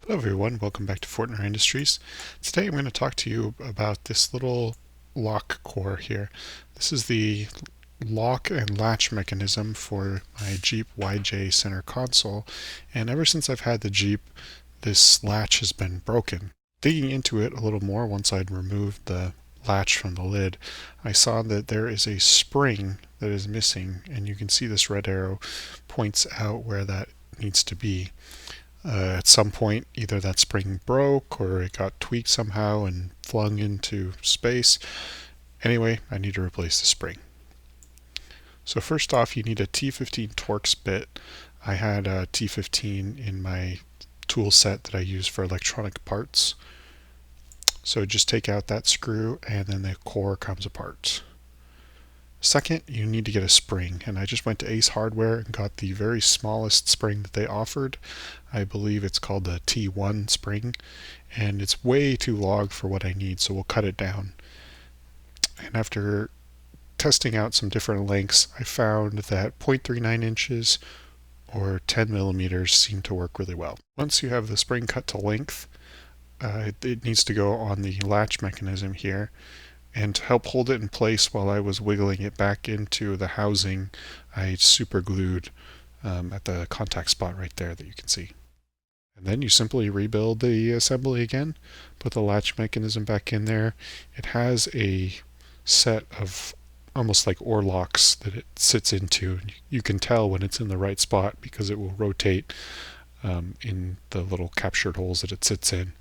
Hello everyone, welcome back to Fortner Industries. Today I'm going to talk to you about this little lock core here. This is the lock and latch mechanism for my Jeep YJ center console, and ever since I've had the Jeep, this latch has been broken. Digging into it a little more once I'd removed the latch from the lid, I saw that there is a spring that is missing, and you can see this red arrow points out where that needs to be. At some point, either that spring broke or it got tweaked somehow and flung into space. Anyway, I need to replace the spring. So first off, you need a T15 Torx bit. I had a T15 in my tool set that I use for electronic parts. So just take out that screw and then the core comes apart. Second, you need to get a spring, and I just went to Ace Hardware and got the very smallest spring that they offered. I believe it's called the T1 spring, and it's way too long for what I need, so we'll cut it down. And after testing out some different lengths, I found that 0.39 inches or 10 millimeters seem to work really well. Once you have the spring cut to length, it needs to go on the latch mechanism here. And to help hold it in place while I was wiggling it back into the housing, I super glued at the contact spot right there that you can see. And then you simply rebuild the assembly again, put the latch mechanism back in there. It has a set of almost like oar locks that it sits into. You can tell when it's in the right spot because it will rotate in the little captured holes that it sits in.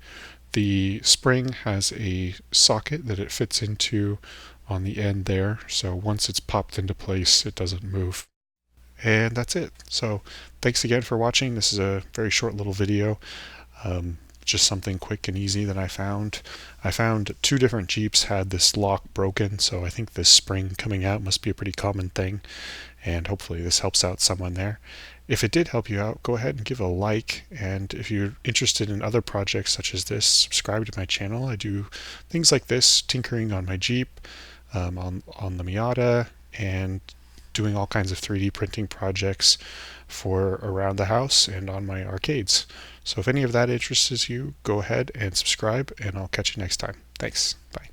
The spring has a socket that it fits into on the end there, so once it's popped into place, it doesn't move. And that's it. So thanks again for watching. This is a very short little video. Just something quick and easy that I found. I found two different Jeeps had this lock broken, so I think this spring coming out must be a pretty common thing, and hopefully this helps out someone there. If it did help you out, go ahead and give a like, and if you're interested in other projects such as this, subscribe to my channel. I do things like this, tinkering on my Jeep, on the Miata, and doing all kinds of 3D printing projects for around the house and on my arcades. So if any of that interests you, go ahead and subscribe, and I'll catch you next time. Thanks. Bye.